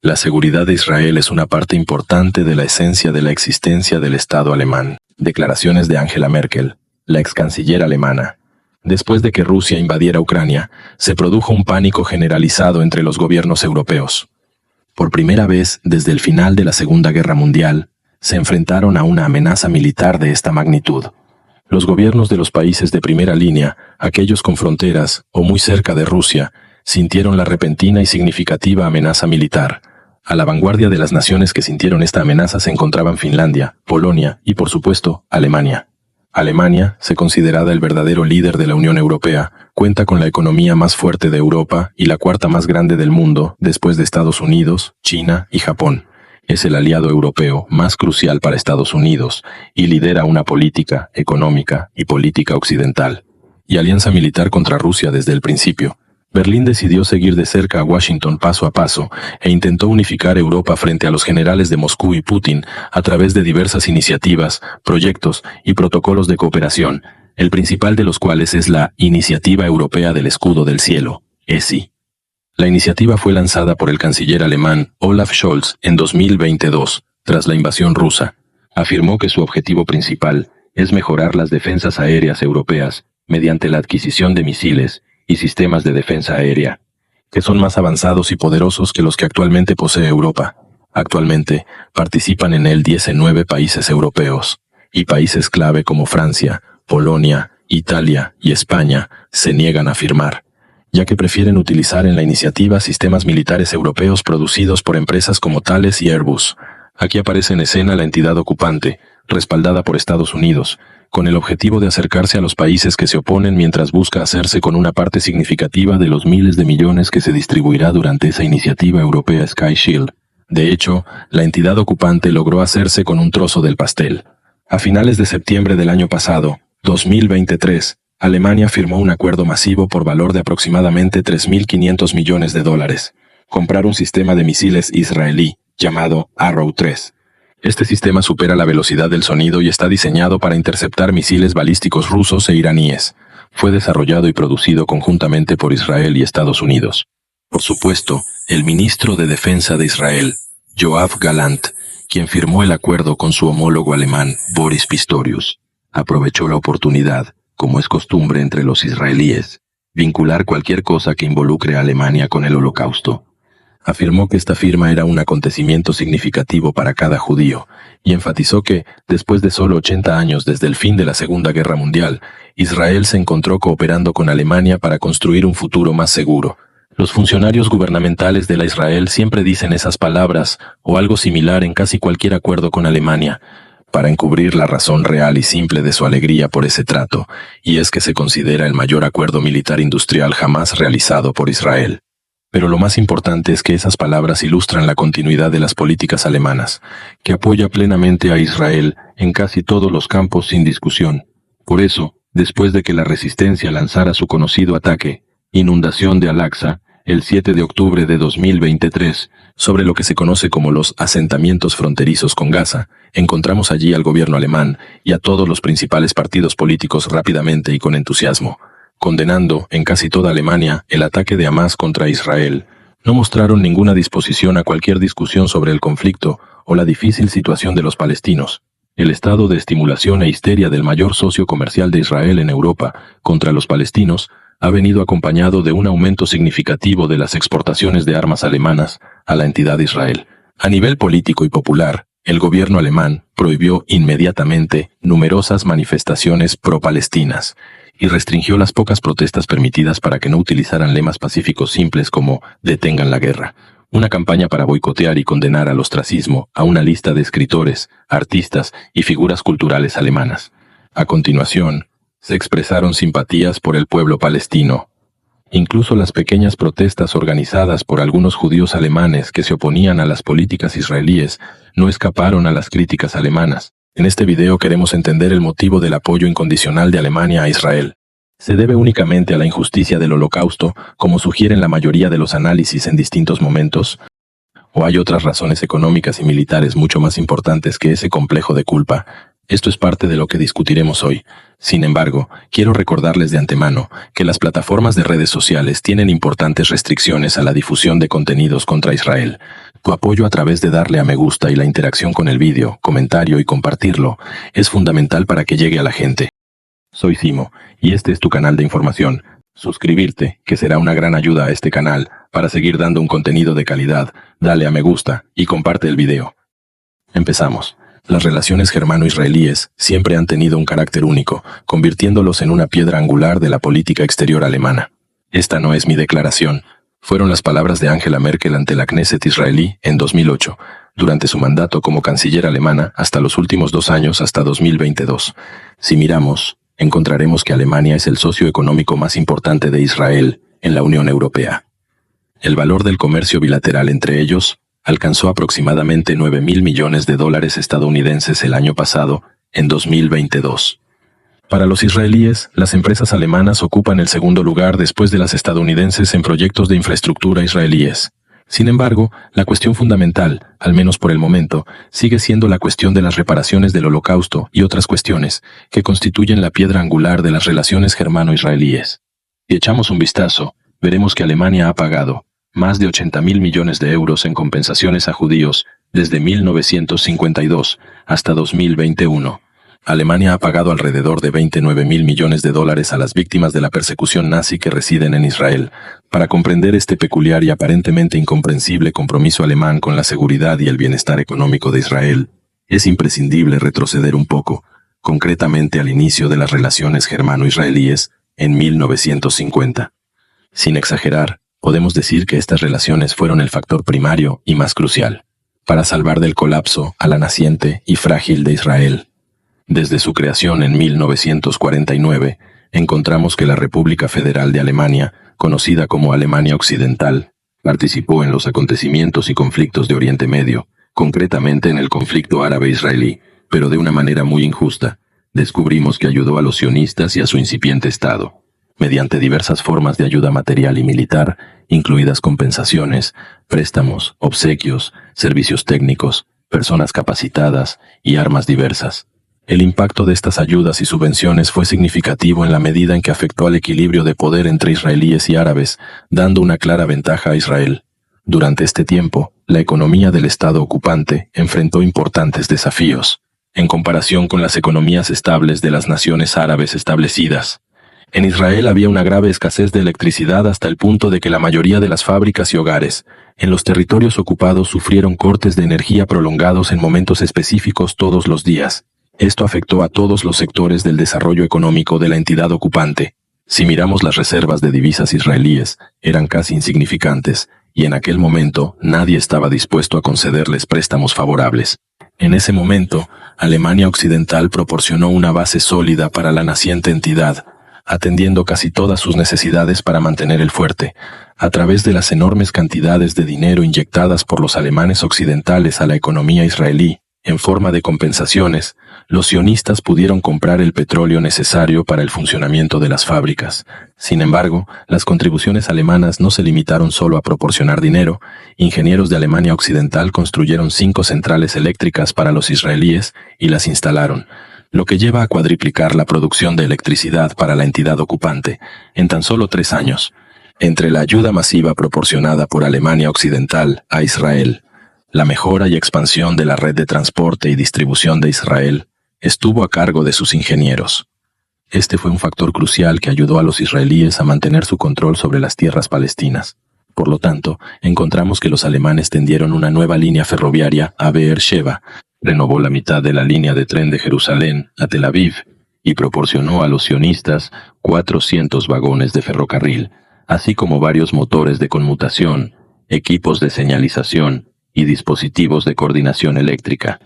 La seguridad de Israel es una parte importante de la esencia de la existencia del Estado alemán. Declaraciones de Angela Merkel, la ex canciller alemana. Después de que Rusia invadiera Ucrania, se produjo un pánico generalizado entre los gobiernos europeos. Por primera vez desde el final de la Segunda Guerra Mundial, se enfrentaron a una amenaza militar de esta magnitud. Los gobiernos de los países de primera línea, aquellos con fronteras o muy cerca de Rusia, sintieron la repentina y significativa amenaza militar. A la vanguardia de las naciones que sintieron esta amenaza se encontraban Finlandia, Polonia y, por supuesto, Alemania. Alemania, se considerada el verdadero líder de la Unión Europea, cuenta con la economía más fuerte de Europa y la cuarta más grande del mundo, después de Estados Unidos, China y Japón. Es el aliado europeo más crucial para Estados Unidos y lidera una política, económica y política occidental y alianza militar contra Rusia desde el principio. Berlín decidió seguir de cerca a Washington paso a paso e intentó unificar Europa frente a los generales de Moscú y Putin a través de diversas iniciativas, proyectos y protocolos de cooperación, el principal de los cuales es la Iniciativa Europea del Escudo del Cielo, ESI. La iniciativa fue lanzada por el canciller alemán Olaf Scholz en 2022, tras la invasión rusa. Afirmó que su objetivo principal es mejorar las defensas aéreas europeas mediante la adquisición de misiles y sistemas de defensa aérea, que son más avanzados y poderosos que los que actualmente posee Europa. Actualmente, participan en él 19 países europeos, y países clave como Francia, Polonia, Italia y España se niegan a firmar, ya que prefieren utilizar en la iniciativa sistemas militares europeos producidos por empresas como Thales y Airbus. Aquí aparece en escena la entidad ocupante, respaldada por Estados Unidos, con el objetivo de acercarse a los países que se oponen mientras busca hacerse con una parte significativa de los miles de millones que se distribuirá durante esa iniciativa europea Sky Shield. De hecho, la entidad ocupante logró hacerse con un trozo del pastel. A finales de septiembre del año pasado, 2023, Alemania firmó un acuerdo masivo por valor de aproximadamente $3.500 millones. Comprar un sistema de misiles israelí, llamado Arrow 3. Este sistema supera la velocidad del sonido y está diseñado para interceptar misiles balísticos rusos e iraníes. Fue desarrollado y producido conjuntamente por Israel y Estados Unidos. Por supuesto, el ministro de Defensa de Israel, Yoav Gallant, quien firmó el acuerdo con su homólogo alemán, Boris Pistorius, aprovechó la oportunidad, como es costumbre entre los israelíes, vincular cualquier cosa que involucre a Alemania con el Holocausto. Afirmó que esta firma era un acontecimiento significativo para cada judío, y enfatizó que, después de solo 80 años desde el fin de la Segunda Guerra Mundial, Israel se encontró cooperando con Alemania para construir un futuro más seguro. Los funcionarios gubernamentales de la Israel siempre dicen esas palabras, o algo similar en casi cualquier acuerdo con Alemania, para encubrir la razón real y simple de su alegría por ese trato, y es que se considera el mayor acuerdo militar industrial jamás realizado por Israel. Pero lo más importante es que esas palabras ilustran la continuidad de las políticas alemanas, que apoya plenamente a Israel en casi todos los campos sin discusión. Por eso, después de que la resistencia lanzara su conocido ataque, inundación de Al-Aqsa, el 7 de octubre de 2023, sobre lo que se conoce como los asentamientos fronterizos con Gaza, encontramos allí al gobierno alemán y a todos los principales partidos políticos rápidamente y con entusiasmo, condenando en casi toda Alemania el ataque de Hamás contra Israel. No mostraron ninguna disposición a cualquier discusión sobre el conflicto o la difícil situación de los palestinos. El estado de estimulación e histeria del mayor socio comercial de Israel en Europa contra los palestinos ha venido acompañado de un aumento significativo de las exportaciones de armas alemanas a la entidad Israel. A nivel político y popular, el gobierno alemán prohibió inmediatamente numerosas manifestaciones pro-palestinas y restringió las pocas protestas permitidas para que no utilizaran lemas pacíficos simples como «detengan la guerra», una campaña para boicotear y condenar al ostracismo a una lista de escritores, artistas y figuras culturales alemanas. A continuación, se expresaron simpatías por el pueblo palestino. Incluso las pequeñas protestas organizadas por algunos judíos alemanes que se oponían a las políticas israelíes no escaparon a las críticas alemanas. En este video queremos entender el motivo del apoyo incondicional de Alemania a Israel. ¿Se debe únicamente a la injusticia del Holocausto, como sugieren la mayoría de los análisis en distintos momentos? ¿O hay otras razones económicas y militares mucho más importantes que ese complejo de culpa? Esto es parte de lo que discutiremos hoy. Sin embargo, quiero recordarles de antemano que las plataformas de redes sociales tienen importantes restricciones a la difusión de contenidos contra Israel. Tu apoyo a través de darle a me gusta y la interacción con el vídeo, comentario y compartirlo es fundamental para que llegue a la gente. Soy Simo, y este es tu canal de información. Suscribirte, que será una gran ayuda a este canal, para seguir dando un contenido de calidad. Dale a me gusta y comparte el video. Empezamos. Las relaciones germano-israelíes siempre han tenido un carácter único, convirtiéndolos en una piedra angular de la política exterior alemana. Esta no es mi declaración. Fueron las palabras de Angela Merkel ante la Knesset israelí en 2008, durante su mandato como canciller alemana hasta los últimos 2 años hasta 2022. Si miramos, encontraremos que Alemania es el socio económico más importante de Israel en la Unión Europea. El valor del comercio bilateral entre ellos alcanzó aproximadamente 9.000 millones de dólares estadounidenses el año pasado, en 2022. Para los israelíes, las empresas alemanas ocupan el segundo lugar después de las estadounidenses en proyectos de infraestructura israelíes. Sin embargo, la cuestión fundamental, al menos por el momento, sigue siendo la cuestión de las reparaciones del Holocausto y otras cuestiones que constituyen la piedra angular de las relaciones germano-israelíes. Si echamos un vistazo, veremos que Alemania ha pagado más de 80.000 millones de euros en compensaciones a judíos desde 1952 hasta 2021. Alemania ha pagado alrededor de 29.000 millones de dólares a las víctimas de la persecución nazi que residen en Israel. Para comprender este peculiar y aparentemente incomprensible compromiso alemán con la seguridad y el bienestar económico de Israel, es imprescindible retroceder un poco, concretamente al inicio de las relaciones germano-israelíes en 1950. Sin exagerar, podemos decir que estas relaciones fueron el factor primario y más crucial para salvar del colapso a la naciente y frágil de Israel. Desde su creación en 1949, encontramos que la República Federal de Alemania, conocida como Alemania Occidental, participó en los acontecimientos y conflictos de Oriente Medio, concretamente en el conflicto árabe-israelí, pero de una manera muy injusta. Descubrimos que ayudó a los sionistas y a su incipiente Estado, mediante diversas formas de ayuda material y militar, incluidas compensaciones, préstamos, obsequios, servicios técnicos, personas capacitadas y armas diversas. El impacto de estas ayudas y subvenciones fue significativo en la medida en que afectó al equilibrio de poder entre israelíes y árabes, dando una clara ventaja a Israel. Durante este tiempo, la economía del Estado ocupante enfrentó importantes desafíos, en comparación con las economías estables de las naciones árabes establecidas. En Israel había una grave escasez de electricidad hasta el punto de que la mayoría de las fábricas y hogares en los territorios ocupados sufrieron cortes de energía prolongados en momentos específicos todos los días. Esto afectó a todos los sectores del desarrollo económico de la entidad ocupante. Si miramos las reservas de divisas israelíes, eran casi insignificantes, y en aquel momento nadie estaba dispuesto a concederles préstamos favorables. En ese momento, Alemania Occidental proporcionó una base sólida para la naciente entidad, atendiendo casi todas sus necesidades para mantener el fuerte, a través de las enormes cantidades de dinero inyectadas por los alemanes occidentales a la economía israelí. En forma de compensaciones, los sionistas pudieron comprar el petróleo necesario para el funcionamiento de las fábricas. Sin embargo, las contribuciones alemanas no se limitaron solo a proporcionar dinero. Ingenieros de Alemania Occidental construyeron 5 centrales eléctricas para los israelíes y las instalaron, lo que lleva a cuadriplicar la producción de electricidad para la entidad ocupante en tan solo 3 años. Entre la ayuda masiva proporcionada por Alemania Occidental a Israel, la mejora y expansión de la red de transporte y distribución de Israel estuvo a cargo de sus ingenieros. Este fue un factor crucial que ayudó a los israelíes a mantener su control sobre las tierras palestinas. Por lo tanto, encontramos que los alemanes tendieron una nueva línea ferroviaria a Beersheba, renovó la mitad de la línea de tren de Jerusalén a Tel Aviv y proporcionó a los sionistas 400 vagones de ferrocarril, así como varios motores de conmutación, equipos de señalización y dispositivos de coordinación eléctrica.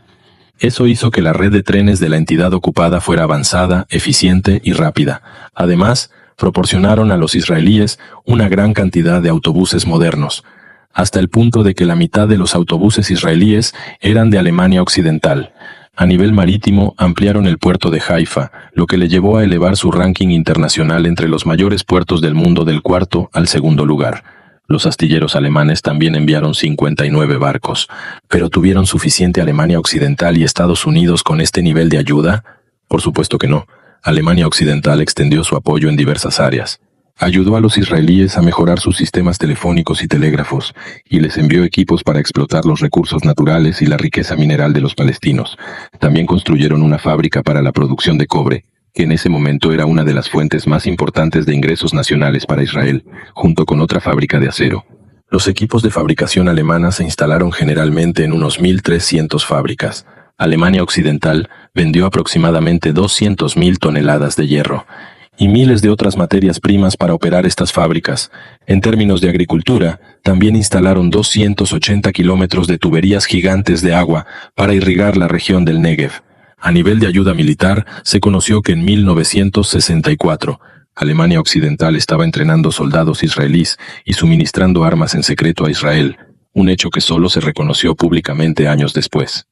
Eso hizo que la red de trenes de la entidad ocupada fuera avanzada, eficiente y rápida. Además, proporcionaron a los israelíes una gran cantidad de autobuses modernos, hasta el punto de que la mitad de los autobuses israelíes eran de Alemania Occidental. A nivel marítimo, ampliaron el puerto de Haifa, lo que le llevó a elevar su ranking internacional entre los mayores puertos del mundo del 4º al 2º lugar. Los astilleros alemanes también enviaron 59 barcos, pero ¿tuvieron suficiente Alemania Occidental y Estados Unidos con este nivel de ayuda? Por supuesto que no. Alemania Occidental extendió su apoyo en diversas áreas. Ayudó a los israelíes a mejorar sus sistemas telefónicos y telégrafos, y les envió equipos para explotar los recursos naturales y la riqueza mineral de los palestinos. También construyeron una fábrica para la producción de cobre, que en ese momento era una de las fuentes más importantes de ingresos nacionales para Israel, junto con otra fábrica de acero. Los equipos de fabricación alemanas se instalaron generalmente en unos 1.300 fábricas. Alemania Occidental vendió aproximadamente 200.000 toneladas de hierro y miles de otras materias primas para operar estas fábricas. En términos de agricultura, también instalaron 280 kilómetros de tuberías gigantes de agua para irrigar la región del Negev. A nivel de ayuda militar, se conoció que en 1964, Alemania Occidental estaba entrenando soldados israelíes y suministrando armas en secreto a Israel, un hecho que solo se reconoció públicamente años después.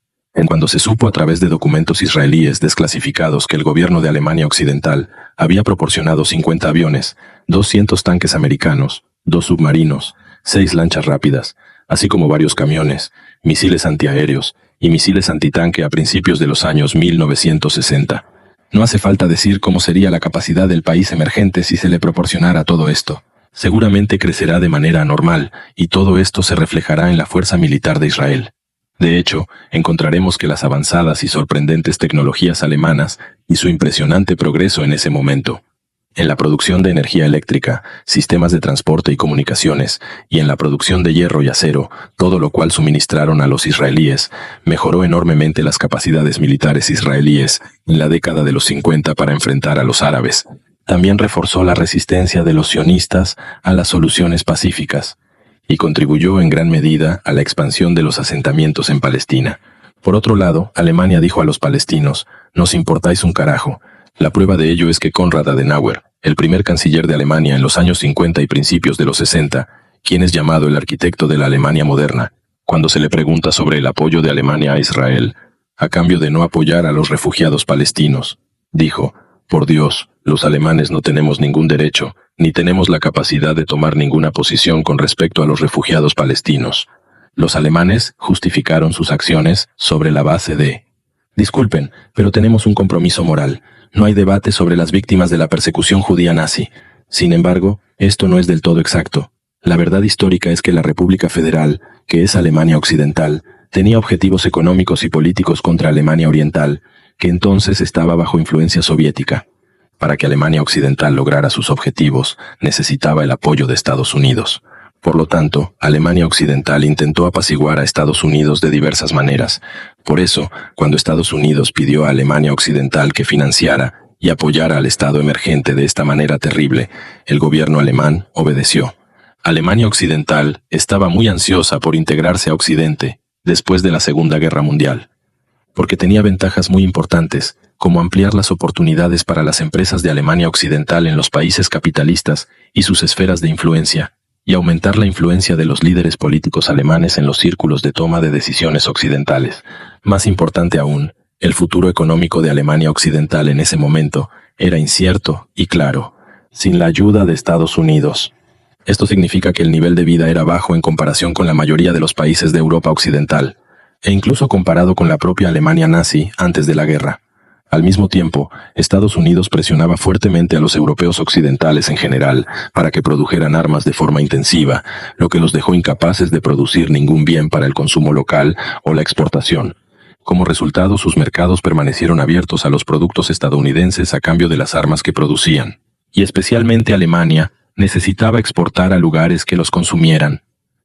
Cuando se supo a través de documentos israelíes desclasificados que el gobierno de Alemania Occidental había proporcionado 50 aviones, 200 tanques americanos, 2 submarinos, 6 lanchas rápidas, así como varios camiones, misiles antiaéreos y misiles antitanque a principios de los años 1960. No hace falta decir cómo sería la capacidad del país emergente si se le proporcionara todo esto. Seguramente crecerá de manera anormal, y todo esto se reflejará en la fuerza militar de Israel. De hecho, encontraremos que las avanzadas y sorprendentes tecnologías alemanas y su impresionante progreso en ese momento, en la producción de energía eléctrica, sistemas de transporte y comunicaciones, y en la producción de hierro y acero, todo lo cual suministraron a los israelíes, mejoró enormemente las capacidades militares israelíes en la década de los 50 para enfrentar a los árabes. También reforzó la resistencia de los sionistas a las soluciones pacíficas, y contribuyó en gran medida a la expansión de los asentamientos en Palestina. Por otro lado, Alemania dijo a los palestinos: «Nos importáis un carajo». La prueba de ello es que Konrad Adenauer, el primer canciller de Alemania en los años 50 y principios de los 60, quien es llamado el arquitecto de la Alemania moderna, cuando se le pregunta sobre el apoyo de Alemania a Israel, a cambio de no apoyar a los refugiados palestinos, dijo: «Por Dios, los alemanes no tenemos ningún derecho, ni tenemos la capacidad de tomar ninguna posición con respecto a los refugiados palestinos». Los alemanes justificaron sus acciones sobre la base de: «Disculpen, pero tenemos un compromiso moral. No hay debate sobre las víctimas de la persecución judía nazi. Sin embargo, esto no es del todo exacto. La verdad histórica es que la República Federal, que es Alemania Occidental, tenía objetivos económicos y políticos contra Alemania Oriental, que entonces estaba bajo influencia soviética. Para que Alemania Occidental lograra sus objetivos, necesitaba el apoyo de Estados Unidos. Por lo tanto, Alemania Occidental intentó apaciguar a Estados Unidos de diversas maneras. Por eso, cuando Estados Unidos pidió a Alemania Occidental que financiara y apoyara al Estado emergente de esta manera terrible, el gobierno alemán obedeció. Alemania Occidental estaba muy ansiosa por integrarse a Occidente después de la Segunda Guerra Mundial, porque tenía ventajas muy importantes, como ampliar las oportunidades para las empresas de Alemania Occidental en los países capitalistas y sus esferas de influencia, y aumentar la influencia de los líderes políticos alemanes en los círculos de toma de decisiones occidentales. Más importante aún, el futuro económico de Alemania Occidental en ese momento era incierto y claro, sin la ayuda de Estados Unidos. Esto significa que el nivel de vida era bajo en comparación con la mayoría de los países de Europa Occidental, e incluso comparado con la propia Alemania nazi antes de la guerra. Al mismo tiempo, Estados Unidos presionaba fuertemente a los europeos occidentales en general para que produjeran armas de forma intensiva, lo que los dejó incapaces de producir ningún bien para el consumo local o la exportación. Como resultado, sus mercados permanecieron abiertos a los productos estadounidenses a cambio de las armas que producían. Y especialmente Alemania necesitaba exportar a lugares que los consumieran.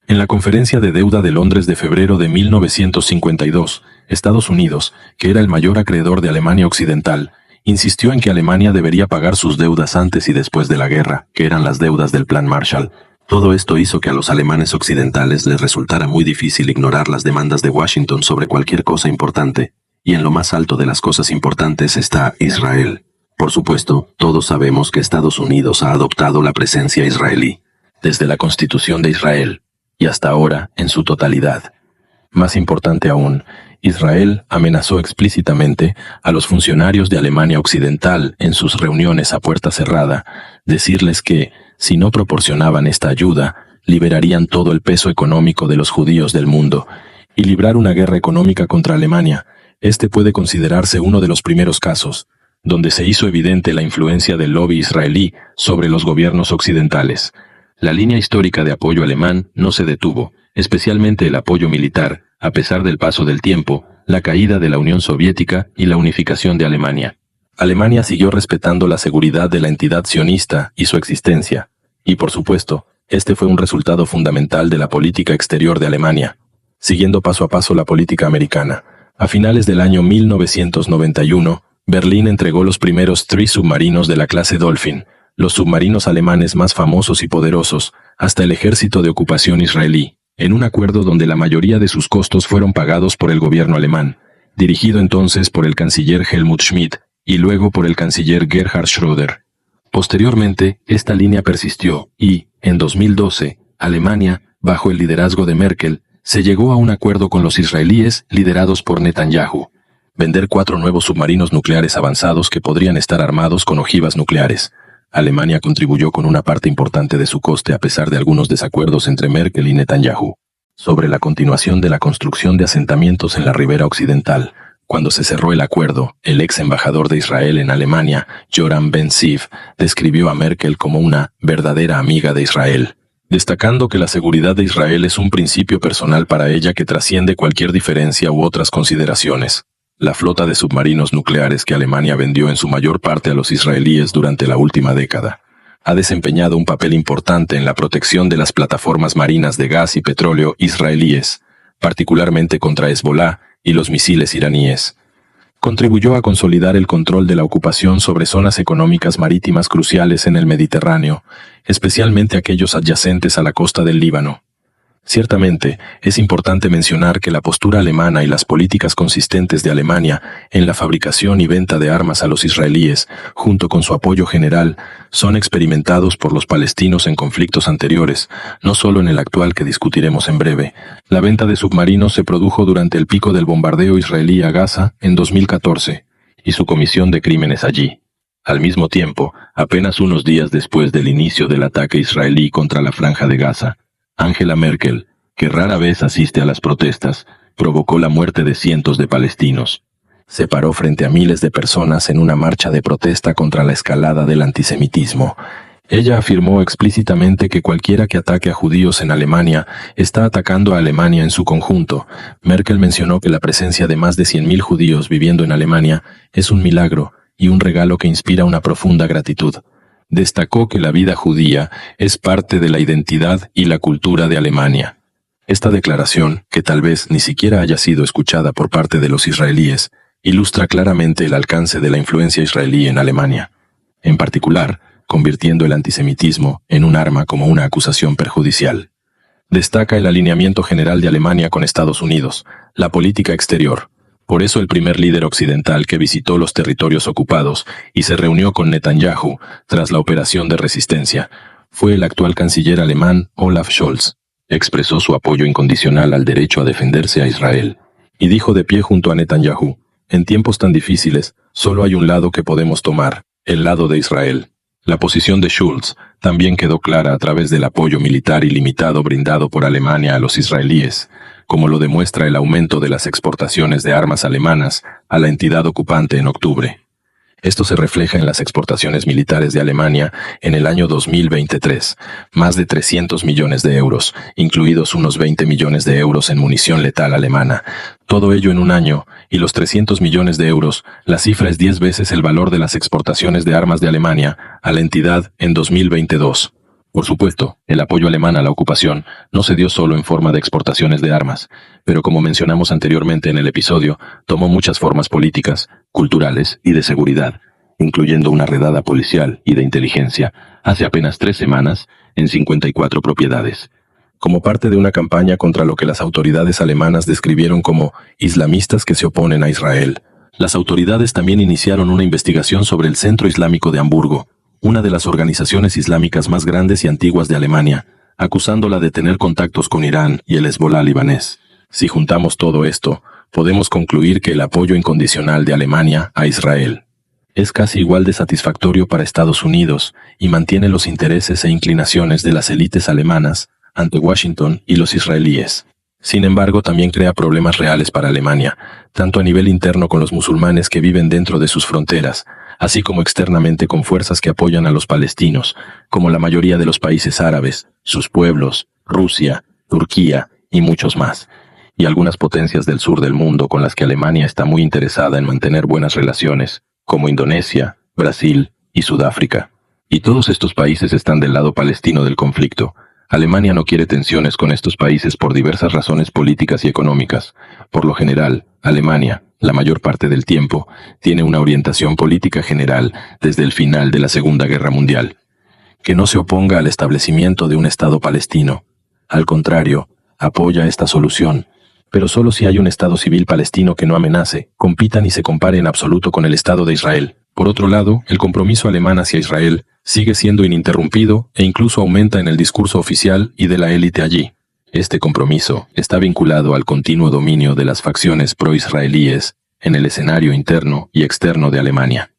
En la Conferencia de Deuda de Londres de febrero de 1952, Estados Unidos, que era el mayor acreedor de Alemania Occidental, insistió en que Alemania debería pagar sus deudas antes y después de la guerra, que eran las deudas del Plan Marshall. Todo esto hizo que a los alemanes occidentales les resultara muy difícil ignorar las demandas de Washington sobre cualquier cosa importante, y en lo más alto de las cosas importantes está Israel. Por supuesto, todos sabemos que Estados Unidos ha adoptado la presencia israelí, desde la Constitución de Israel, y hasta ahora en su totalidad. Más importante aún, Israel amenazó explícitamente a los funcionarios de Alemania Occidental en sus reuniones a puerta cerrada, decirles que, si no proporcionaban esta ayuda, liberarían todo el peso económico de los judíos del mundo, y librar una guerra económica contra Alemania. Este puede considerarse uno de los primeros casos. donde se hizo evidente la influencia del lobby israelí sobre los gobiernos occidentales. La línea histórica de apoyo alemán no se detuvo, especialmente el apoyo militar, a pesar del paso del tiempo, la caída de la Unión Soviética y la unificación de Alemania. Alemania siguió respetando la seguridad de la entidad sionista y su existencia, y por supuesto, este fue un resultado fundamental de la política exterior de Alemania. Siguiendo paso a paso la política americana, a finales del año 1991, Berlín entregó los primeros 3 submarinos de la clase Dolphin, los submarinos alemanes más famosos y poderosos, hasta el ejército de ocupación israelí, en un acuerdo donde la mayoría de sus costos fueron pagados por el gobierno alemán, dirigido entonces por el canciller Helmut Schmidt, y luego por el canciller Gerhard Schröder. Posteriormente, esta línea persistió, y, en 2012, Alemania, bajo el liderazgo de Merkel, se llegó a un acuerdo con los israelíes liderados por Netanyahu. Vender 4 nuevos submarinos nucleares avanzados que podrían estar armados con ojivas nucleares. Alemania contribuyó con una parte importante de su coste a pesar de algunos desacuerdos entre Merkel y Netanyahu. Sobre la continuación de la construcción de asentamientos en la ribera occidental, cuando se cerró el acuerdo, el ex embajador de Israel en Alemania, Yoram Ben-Ziv, describió a Merkel como una verdadera amiga de Israel, destacando que la seguridad de Israel es un principio personal para ella que trasciende cualquier diferencia u otras consideraciones. La flota de submarinos nucleares que Alemania vendió en su mayor parte a los israelíes durante la última década ha desempeñado un papel importante en la protección de las plataformas marinas de gas y petróleo israelíes, particularmente contra Hezbolá y los misiles iraníes. Contribuyó a consolidar el control de la ocupación sobre zonas económicas marítimas cruciales en el Mediterráneo, especialmente aquellos adyacentes a la costa del Líbano. Ciertamente, es importante mencionar que la postura alemana y las políticas consistentes de Alemania en la fabricación y venta de armas a los israelíes, junto con su apoyo general, son experimentados por los palestinos en conflictos anteriores, no solo en el actual que discutiremos en breve. La venta de submarinos se produjo durante el pico del bombardeo israelí a Gaza en 2014, y su comisión de crímenes allí. Al mismo tiempo, apenas unos días después del inicio del ataque israelí contra la Franja de Gaza, Angela Merkel, que rara vez asiste a las protestas, provocó la muerte de cientos de palestinos. Se paró frente a miles de personas en una marcha de protesta contra la escalada del antisemitismo. Ella afirmó explícitamente que cualquiera que ataque a judíos en Alemania está atacando a Alemania en su conjunto. Merkel mencionó que la presencia de más de 100.000 judíos viviendo en Alemania es un milagro y un regalo que inspira una profunda gratitud. Destacó que la vida judía es parte de la identidad y la cultura de Alemania. Esta declaración, que tal vez ni siquiera haya sido escuchada por parte de los israelíes, ilustra claramente el alcance de la influencia israelí en Alemania. En particular, convirtiendo el antisemitismo en un arma como una acusación perjudicial. Destaca el alineamiento general de Alemania con Estados Unidos, la política exterior. Por eso el primer líder occidental que visitó los territorios ocupados y se reunió con Netanyahu tras la operación de resistencia fue el actual canciller alemán Olaf Scholz. Expresó su apoyo incondicional al derecho a defenderse a Israel y dijo de pie junto a Netanyahu: en tiempos tan difíciles, solo hay un lado que podemos tomar, el lado de Israel. La posición de Scholz también quedó clara a través del apoyo militar ilimitado brindado por Alemania a los israelíes, como lo demuestra el aumento de las exportaciones de armas alemanas a la entidad ocupante en octubre. Esto se refleja en las exportaciones militares de Alemania en el año 2023, más de 300 millones de euros, incluidos unos 20 millones de euros en munición letal alemana. Todo ello en un año, y los 300 millones de euros, la cifra es 10 veces el valor de las exportaciones de armas de Alemania a la entidad en 2022. Por supuesto, el apoyo alemán a la ocupación no se dio solo en forma de exportaciones de armas, pero como mencionamos anteriormente en el episodio, tomó muchas formas políticas, culturales y de seguridad, incluyendo una redada policial y de inteligencia, hace apenas 3 semanas, en 54 propiedades. Como parte de una campaña contra lo que las autoridades alemanas describieron como islamistas que se oponen a Israel, las autoridades también iniciaron una investigación sobre el Centro Islámico de Hamburgo, una de las organizaciones islámicas más grandes y antiguas de Alemania, acusándola de tener contactos con Irán y el Hezbolá libanés. Si juntamos todo esto, podemos concluir que el apoyo incondicional de Alemania a Israel es casi igual de satisfactorio para Estados Unidos y mantiene los intereses e inclinaciones de las élites alemanas ante Washington y los israelíes. Sin embargo, también crea problemas reales para Alemania, tanto a nivel interno con los musulmanes que viven dentro de sus fronteras, así como externamente con fuerzas que apoyan a los palestinos, como la mayoría de los países árabes, sus pueblos, Rusia, Turquía y muchos más, y algunas potencias del sur del mundo con las que Alemania está muy interesada en mantener buenas relaciones, como Indonesia, Brasil y Sudáfrica. Y todos estos países están del lado palestino del conflicto. Alemania no quiere tensiones con estos países por diversas razones políticas y económicas. Por lo general, Alemania, la mayor parte del tiempo, tiene una orientación política general desde el final de la Segunda Guerra Mundial, que no se oponga al establecimiento de un Estado palestino. Al contrario, apoya esta solución, pero solo si hay un Estado civil palestino que no amenace, compita ni se compare en absoluto con el Estado de Israel. Por otro lado, el compromiso alemán hacia Israel sigue siendo ininterrumpido e incluso aumenta en el discurso oficial y de la élite allí. Este compromiso está vinculado al continuo dominio de las facciones pro-israelíes en el escenario interno y externo de Alemania,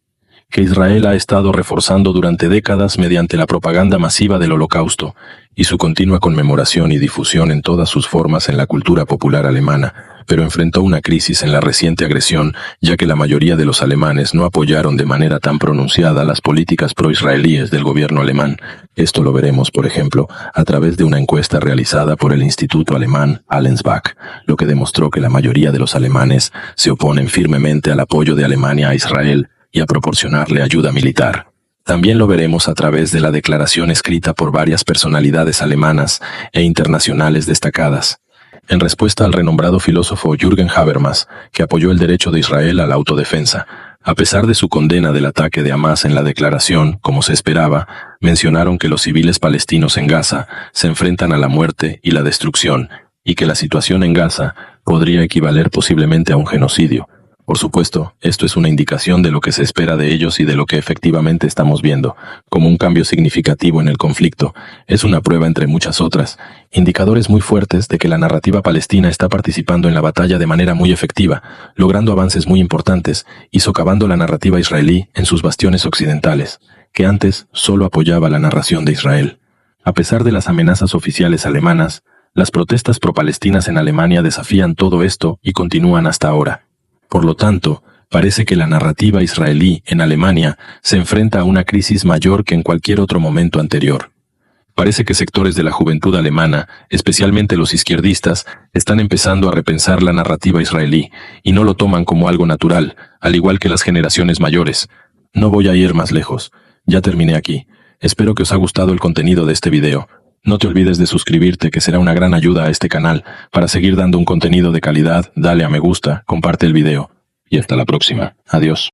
que Israel ha estado reforzando durante décadas mediante la propaganda masiva del Holocausto y su continua conmemoración y difusión en todas sus formas en la cultura popular alemana, pero enfrentó una crisis en la reciente agresión, ya que la mayoría de los alemanes no apoyaron de manera tan pronunciada las políticas pro-israelíes del gobierno alemán. Esto lo veremos, por ejemplo, a través de una encuesta realizada por el Instituto Alemán Allensbach, lo que demostró que la mayoría de los alemanes se oponen firmemente al apoyo de Alemania a Israel y a proporcionarle ayuda militar. También lo veremos a través de la declaración escrita por varias personalidades alemanas e internacionales destacadas, en respuesta al renombrado filósofo Jürgen Habermas, que apoyó el derecho de Israel a la autodefensa. A pesar de su condena del ataque de Hamás en la declaración, como se esperaba, mencionaron que los civiles palestinos en Gaza se enfrentan a la muerte y la destrucción, y que la situación en Gaza podría equivaler posiblemente a un genocidio. Por supuesto, esto es una indicación de lo que se espera de ellos y de lo que efectivamente estamos viendo, como un cambio significativo en el conflicto. Es una prueba entre muchas otras, indicadores muy fuertes de que la narrativa palestina está participando en la batalla de manera muy efectiva, logrando avances muy importantes y socavando la narrativa israelí en sus bastiones occidentales, que antes solo apoyaba la narración de Israel. A pesar de las amenazas oficiales alemanas, las protestas pro-palestinas en Alemania desafían todo esto y continúan hasta ahora. Por lo tanto, parece que la narrativa israelí en Alemania se enfrenta a una crisis mayor que en cualquier otro momento anterior. Parece que sectores de la juventud alemana, especialmente los izquierdistas, están empezando a repensar la narrativa israelí y no lo toman como algo natural, al igual que las generaciones mayores. No voy a ir más lejos. Ya terminé aquí. Espero que os ha gustado el contenido de este video. No te olvides de suscribirte, que será una gran ayuda a este canal. Para seguir dando un contenido de calidad, dale a me gusta, comparte el video. Y hasta la próxima. Adiós.